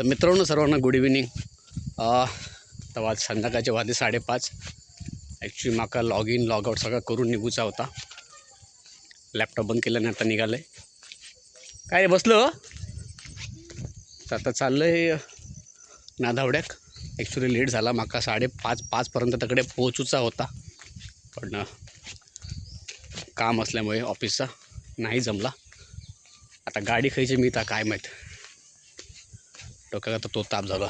तर मित्रांनो सर्वांना गुड इव्हिनिंग. तर आज संध्याकाळचे वाजले 5:30. ॲक्च्युली माका लॉग इन लॉग आउट सगळं करून निघूचा होता. लॅपटॉप बंद केल्याने आता निघालं आहे. काय बसलो तर आता चाललं आहे नाधावड्याक. ॲक्च्युली लेट झाला माका 5:30पर्यंत तिकडे पोहोचूचा होता, पण काम असल्यामुळे ऑफिसचा नाही जमला. आता गाडी खायची मी तर काय माहीत, डोक्याला तर तो ताप झाला.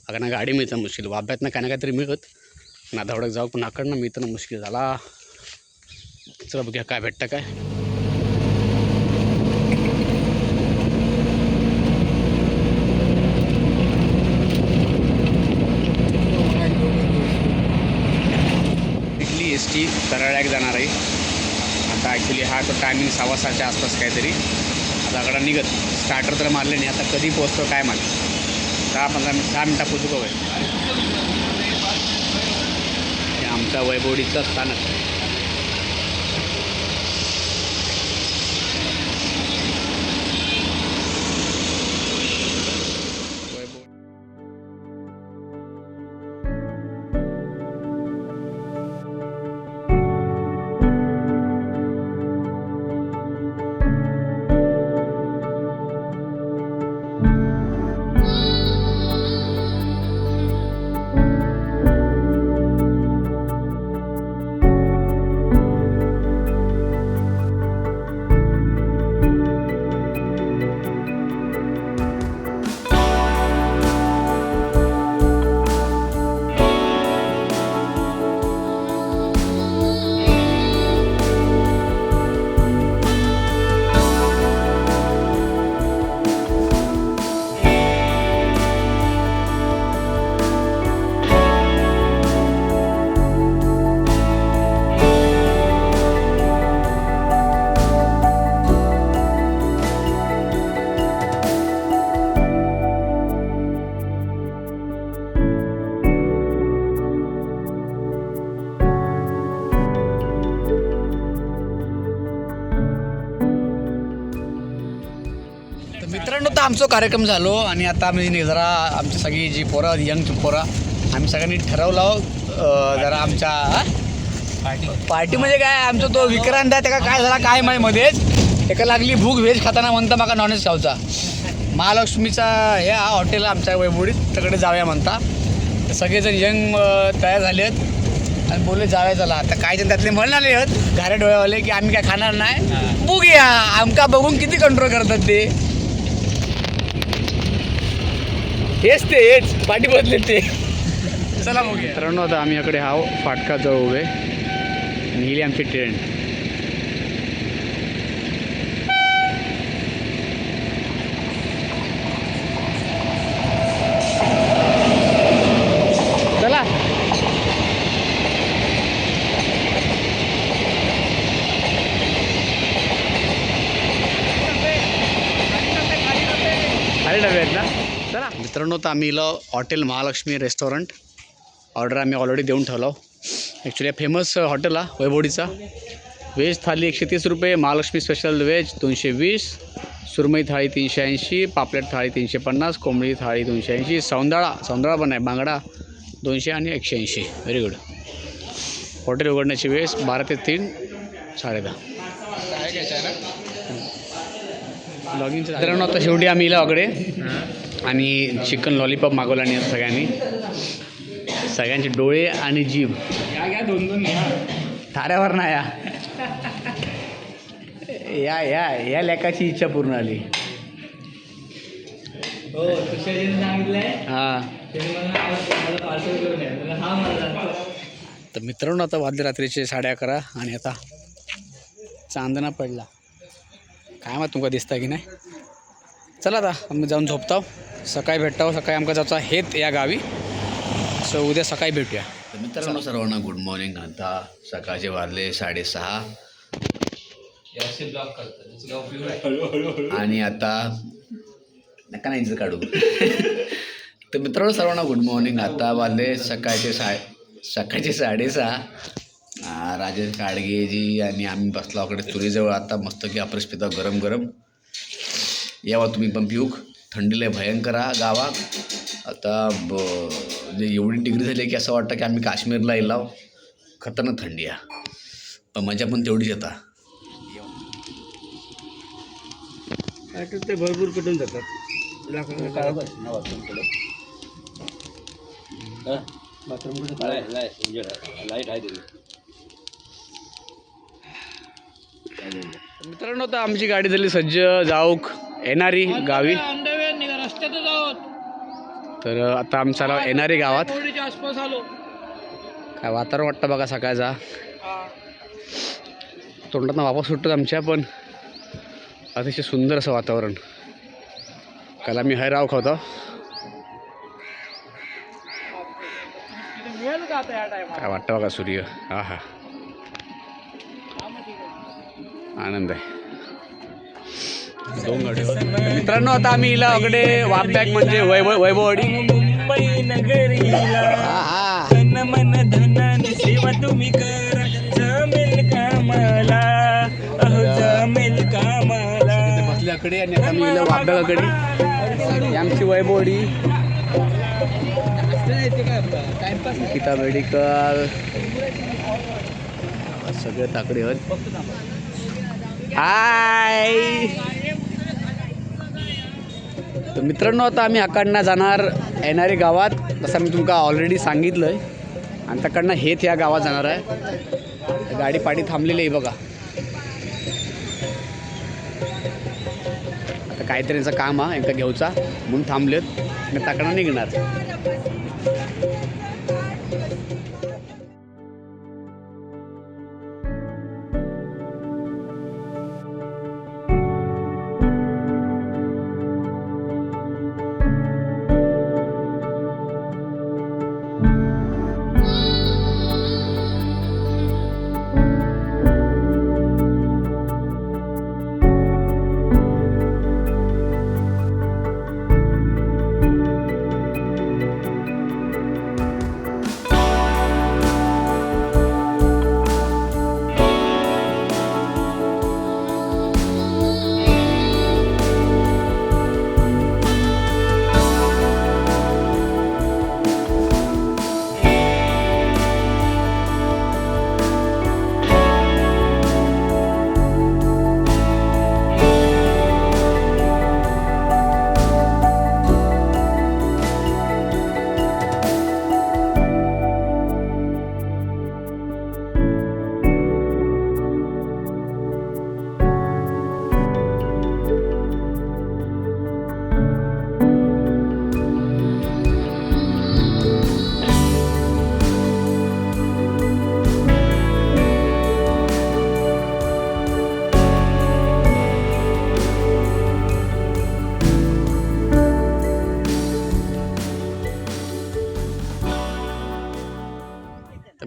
अगं ना गाडी मिळतं मुश्किल, वाब्यात ना काय ना काहीतरी मिळत. नाधावड्याक जाऊ पण आकडनं मिळतं ना मुश्किल झाला. चला बघूया काय भेटतं काय. इथली एस टी कराड्याक जाणार आहे. आता ॲक्च्युली हा तो टायमिंग 6:15च्या आसपास काहीतरी. आता आकडा निघत स्टार्टर तर मारले नाही. आता कधी पोहोचतो काय माहिती. 6 मिनटं पोचू का. हे आमच्या वैभवडीचं स्थानक. मित्रांनो तर आमचा कार्यक्रम झालो आणि आता आम्ही जरा आमची सगळी जी पोरं यंग पोरं आम्ही सगळ्यांनी ठरवलं जरा आमच्या पार्टी म्हणजे काय आमचा तो विक्रांत आहे त्याला काय झाला काय माहिती मध्येच त्याला लागली भूक. व्हेज खाताना म्हणता माका नॉनव्हेज खावचा. महालक्ष्मीचा हे हॉटेल आमच्या वैभवडीत तिकडे जाऊया म्हणता. सगळेजण यंग तयार झाले आहेत आणि बोलले जाऊया चला. आता काय जण त्यातले म्हणाले आहेत घाऱ्या डोळ्यावाले की आम्ही काय खाणार नाही, बघूया आमका बघून किती कंट्रोल करतात ते. हेच पाठी बदले ते. चला मग मित्रांनो आता आम्ही इकडे हाव फाटकाजवळ उभे. नेली आमची ट्रेन. चला खाली डबे आहेत ना. चला मित्रांनो तर आम्ही इलं हॉटेल महालक्ष्मी रेस्टॉरंट. ऑर्डर आम्ही ऑलरेडी देऊन ठेवलो. ॲक्च्युली फेमस हॉटेल आहे वैभवडीचा. व्हेज थाली 130 रुपये, महालक्ष्मी स्पेशल व्हेज 220, सुरमई थाळी 380, पापलेट थाळी 350, कोंबडी थाळी 280, सौंदाळा पण आहे बांगडा 200 आणि 180. Very good. हॉटेल उघडण्याची वेळ 12 ते 3, 10:30. लॉगिनचं मित्रांनो आता शेवटी आम्ही इला वगैरे आणि चिकन लॉलीपॉप मागवला नाही सगळ्यांनी. सगळ्यांचे डोळे आणि जीभ दोन थाऱ्यावर ना या लेकाची इच्छा पूर्ण आली. हां तर मित्रांनो आता वाजले रात्रीचे 11:30 आणि आता चांदणा पडला. काय मग तुमका दिसता की नाही. चला आता आम्ही जाऊन झोपताव. सकाळी भेटताव. सकाळी आमका जायचं हेत या गावी. सो उद्या सकाळी भेटूया. तर मित्रांनो सर्वांना गुड मॉर्निंग. आता सकाळचे वाजले 6:30 आणि आता नका नाही काढू. तर मित्रांनो सर्वांना गुड मॉर्निंग. आता वाजले सकाळचे 6:30. राजेश काडगेजी आणि आम्ही बसलो इकडे चुलीजवळ. आता मस्त की अप्रस पिता गरम गरम. यावा तुम्ही पण पिऊक. थंडी लय भयंकर आहे गावात आता म्हणजे एवढी डिग्री झाली आहे की असं वाटतं की आम्ही काश्मीरला येलाव. खतरनाक थंडी आहे पण मजा पण तेवढीच येतात. ते भरपूर कुठून जातात लाईट आहे मित्रांनो आता आमची गाडी झाली सज्ज जाऊक येणारी गावी. रस्त्यातच आहोत तर आता आमचा येणारी गावात आसपास आलो. काय वातावरण वाटतं बघा सकाळचा. तोंडातनं वापस सुटतं आमच्या पण अतिशय सुंदर असं वातावरण. काल आम्ही हैराव खातो. काय वाटतं बघा सूर्य. हा हा आनंद आहे. दोन गाडी मित्रांनो आता आम्ही इला वगैरे वापबॅक म्हणजे वैभववाडी मुंबई नगरीला तन मन धन सेवा तुम्ही करा जमेल कामाला जमेल कामाला बसल्याकडे आणि आता आम्ही इला वापबॅकाकडे. ही आमची वैभववाडी निकिता मेडिकल सगळे ताकडे आहेत. हाय तर मित्रांनो आता आम्ही हाकडनं जाणार येणारे गावात. तसं मी तुमका ऑलरेडी सांगितलं आहे. आणि त्याकडनं हेच या गावात जाणार आहे. गाडी पाडी थांबलेली आहे बघा. आता काहीतरी यांचं काम आहे यांना घेऊचा म्हणून थांबलेत आणि त्याकडनं निघणार.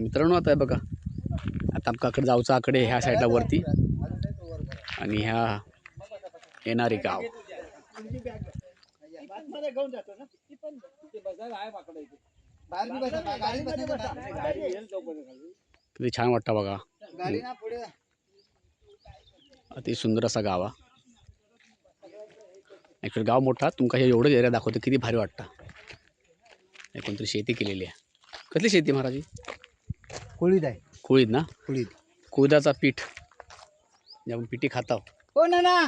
मित्रांनो आता बघा आता आमकाकडे जाऊचं आकडे ह्या साईडला वरती आणि ह्या येणारे गाव. किती छान वाटतं बघा. अति सुंदर असा गाव हा. ॲक्च्युअली गाव मोठा तुमका हे एवढंच एरिया दाखवतो किती भारी वाटतं. कोणतरी शेती केलेली आहे. कसली शेती महाराजी? कोळीद आहे. कोळीद ना. कोळीद कोळदाचा पीठ जे आपण पिठी खातो. हो ना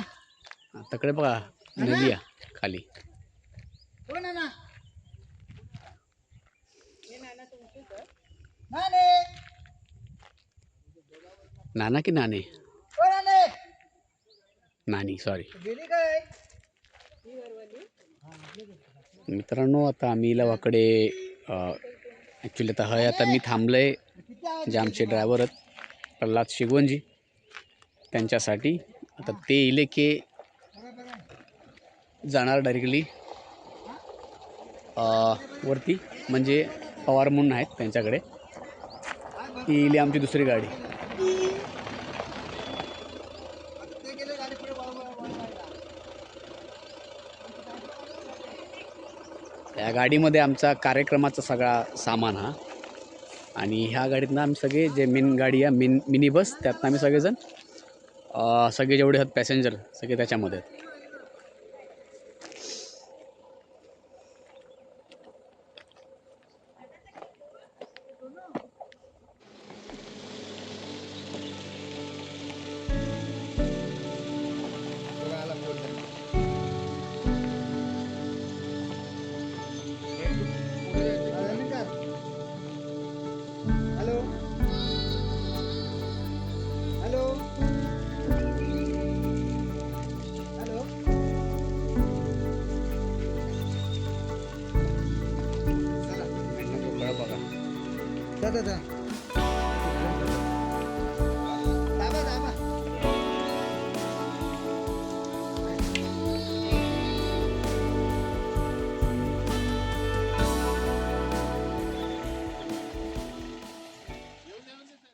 तकडे बघा नदी आहे खाली. हो ना नाना की नाणे? हो ना नानी सॉरी. गेली काय मित्रांनो आता आम्ही लवाकडे ॲक्च्युली आता हय आता मी थांबलं आहे जे आमचे ड्रायव्हर आहेत प्रल्हाद शिगवणजी त्यांच्यासाठी. आता ते इले की जाणार डायरेक्टली वरती म्हणजे पवार म्हणून आहेत त्यांच्याकडे. ती इली आमची दुसरी गाडी. या गाडीमध्ये आमचा कार्यक्रमाचा सगळा सामान हा. आणि ह्या गाडीतनं आम्ही सगळे जे मेन गाडी आहे मिनी बस त्यातनं आम्ही सगळेजण सगळे जेवढे आहेत पॅसेंजर सगळे त्याच्यामध्ये आहेत. दाबा दाबा.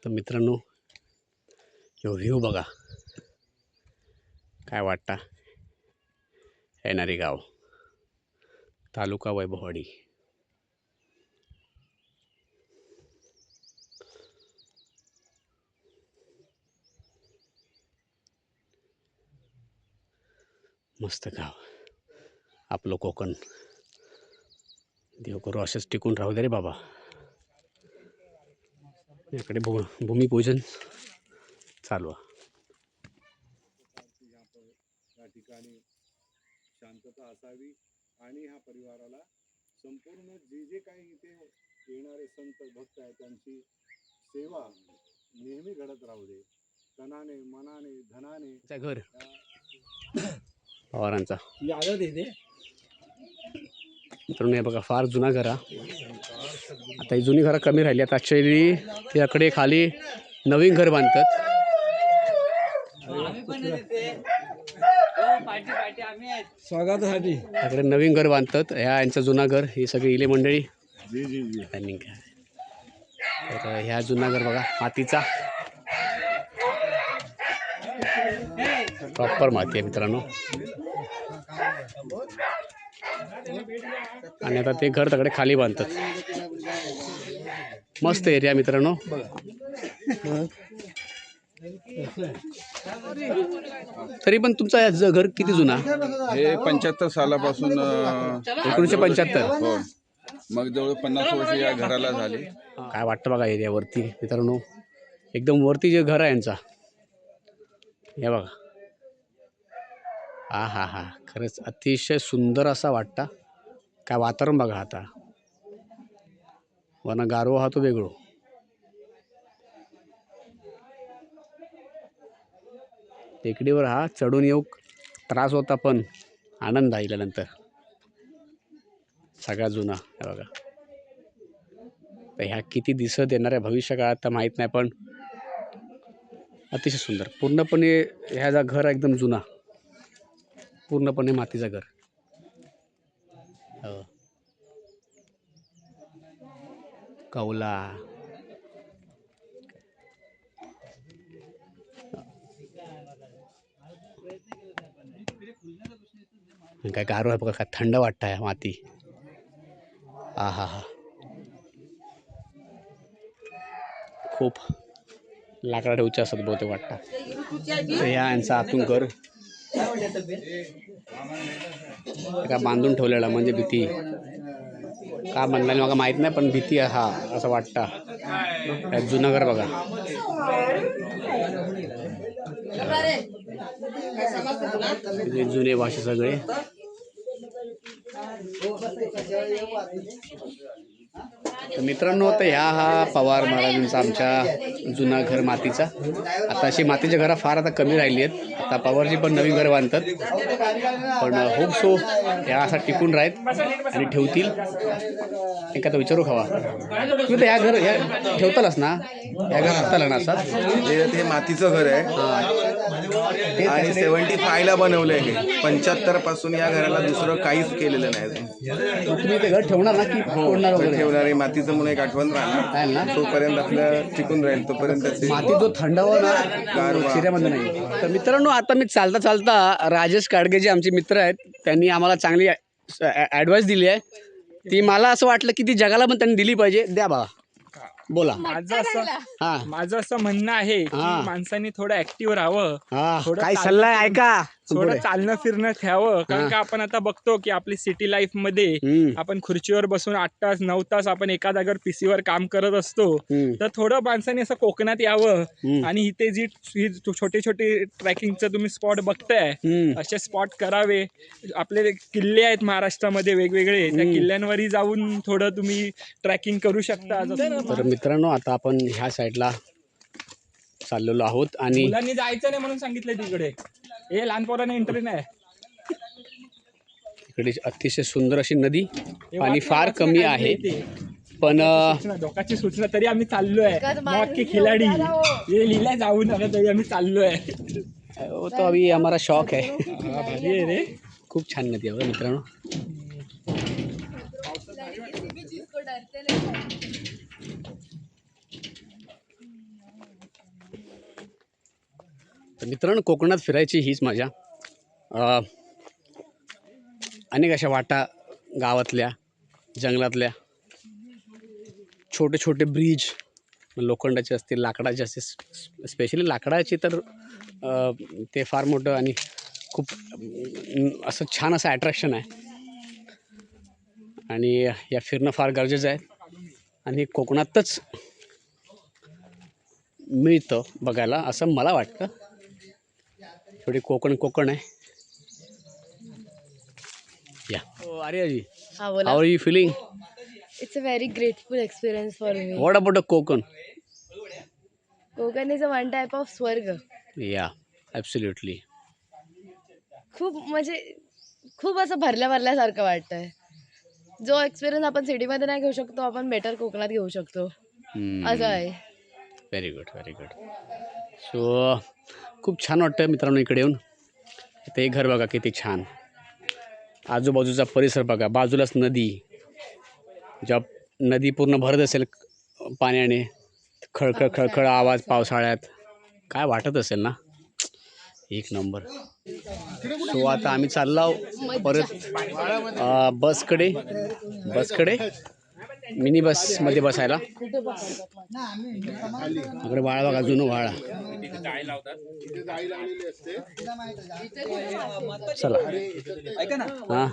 तर मित्रांनो ह्यो व्ह्यू बघा, काय वाटता. येणारी गाव, तालुका वैभववाडी. मस्त गाव आपलं कोकण. देव करू असंच टिकून राहू दे रे बाबा. इकडे भूमिपूजन चालू आहे. या ठिकाणी शांतता असावी आणि ह्या परिवाराला संपूर्ण जे जे काही इथे येणारे संत भक्त आहेत त्यांची सेवा नेहमी घडत राहू दे. तनाने मनाने धनाने. घर पवारांचा मित्रांनो हे बघा, फार जुना घर हा. आता ही जुनी घरं कमी राहिली. आता ॲक्च्युअली त्याकडे खाली नवीन घर बांधतात. स्वागतासाठी त्याकडे नवीन घर बांधतात. ह्या यांचं जुना घर, ही सगळी इले मंडळी जी जी जी प्लॅनिंग काय. तर ह्या जुना घर बघा, मातीचा, प्रॉपर माती आहे मित्रांनो. आणि आता ते घर तिकडे खाली बांधतात. मस्त एरिया मित्रांनो. तरी पण तुमचा घर किती जुना? हे 75 सालापासून 1975. हो, मग जवळ 50 वर्ष या घराला झाले. काय वाटतं बघा एरियावरती मित्रांनो, एकदम वरती जे घर आहे यांचा, हे बघा. हा हा हा, खरंच अतिशय सुंदर असा वाटता. काय वातावरण बघा. आता वना गारवा हा तो वेगळो. टेकडीवर हा चढून येऊ त्रास होता, पण आनंद आल्यानंतर सगळा जुना. हे बघा, तर ह्या किती दिसत येणाऱ्या भविष्य काळात तर माहीत नाही, पण अतिशय सुंदर. पूर्णपणे ह्याचा घर एकदम जुना, पूर्णपणे मातीचं घर. हो, कौला. काय गारो आहे बघा, काय थंड वाटत आहे माती. हा हा हा, खूप लाकडा ठेवचे असतात बहुतेक वाटतं. तर ह्या यांचं आतून घर का बांधून ठेवलेला, म्हणजे भीती का बांधला मला माहीत नाही, पण भीती आहे हा असं वाटतं. जुनं घर बघा. जुने भाषे सगळे. तर मित्रांनो, तर ह्या हा पवार महाराजांचा आमच्या जुना घर मातीचा. आता अशी मातीच्या घरं फार आता कमी राहिली आहेत. आता पवारजी पण नवीन घर बांधतात, पण होप सो ह्या असा टिकून राहत आणि ठेवतील. एखादा विचारू खावा तुम्ही, तर ह्या घर ह्या ठेवतालच ना, ह्या घर ठेवताल ना असं. हे मातीचं घर आहे आणि 75 ला बनवलंय. हे 75 पासून या घराला दुसरं काहीच केलेलं नाही अजून. तुम्ही ते घर ठेवणार ना की तोडणार वगैरे? ठेवणार आहे. मातीचं म्हणून एक आठवण राहणार ना, तोपर्यंत आपलं टिकून राहील, तोपर्यंत त्याची माती जो थंडावा ना शिऱ्यामध्ये नाही. तर मित्रांनो, आता मी चालता चालता राजेश काडगे जे आमचे मित्र आहेत, त्यांनी आम्हाला चांगली ॲडवाईस दिली आहे. ती मला असं वाटलं की ती जगाला पण त्यांनी दिली पाहिजे. द्या बाबा, बोला. माझं असं म्हणणं आहे की माणसाने थोडं ऍक्टिव्ह राहावं, थोडं काय सल्ला आहे ऐका. थोडं चालणं फिरणं ठेवावं. कारण का आपण आता बघतो की आपली सिटी लाईफ मध्ये आपण खुर्चीवर बसून 8 तास 9 तास आपण एका जागेवर पीसीवर काम करत असतो. तर थोडं माणसाने असं कोकणात यावं आणि इथे जी छोटे छोटे ट्रॅकिंगचं तुम्ही स्पॉट बघताय, असे स्पॉट करावे. आपले किल्ले आहेत महाराष्ट्रामध्ये वेगवेगळे, त्या किल्ल्यांवरही जाऊन थोडं तुम्ही ट्रॅकिंग करू शकता. तर मित्रांनो, आता आपण ह्या साईडला चाललेलो आहोत आणि मुलांनी जायचं नाही म्हणून सांगितलंय तिकडे. हे लहान पोरांना एंट्री नाही. इकडे अतिशय सुंदर अशी नदी, पाणी फार कमी आहे. पण सूचना, धोकाची सूचना तरी आम्ही चाललोय. मौत के खिलाडी हे लिहिला जाऊ नका तरी आम्ही चाललोय. वो तो अभी हमारा शौक है. हा, भारी आहे रे. खूप छान नदी आहे बरं मित्रांनो. तर मित्रांनो, कोकणात फिरायची हीच मजा. अनेक अशा वाटा गावातल्या, जंगलातल्या, छोटे छोटे ब्रिज लोखंडाचे असतील, लाकडाचे असतील, स्पेशली लाकडाचे तर ते फार मोठं आणि खूप असं छान असं ॲट्रॅक्शन आहे. आणि या फिरणं फार गरजेचं आहे आणि कोकणातच मिळतं बघायला असं मला वाटतं. थोडी कोकण आहे. या आर्याजी, हाँ बोला. How are you feeling? It's a very grateful experience for me. What about a Konkan? Konkan is a one type of स्वर्ग. या ॲब्सोल्युटली. खूप असं भरल्यासारखं वाटतंय. जो एक्सपिरियन्स आपण सिटीमध्ये नाही घेऊ शकतो आपण बेटर कोकणात घेऊ शकतो असं आहे. Very good, very good. So खूप छान वाटतं मित्रांनो इकडे येऊन. इथे एक घर बघा किती छान, आजूबाजूचा परिसर बघा, बाजूलाच नदी. जेव्हा नदी पूर्ण भरत असेल पाण्याने, खळखळ खळखळ आवाज पावसाळ्यात, काय वाटत असेल ना, एक नंबर. सो आता आम्ही चाललो परत बसकडे मिनी बसमध्ये बसायला. इकडे वाळा बघा, जुनं वाळा. चला. हां.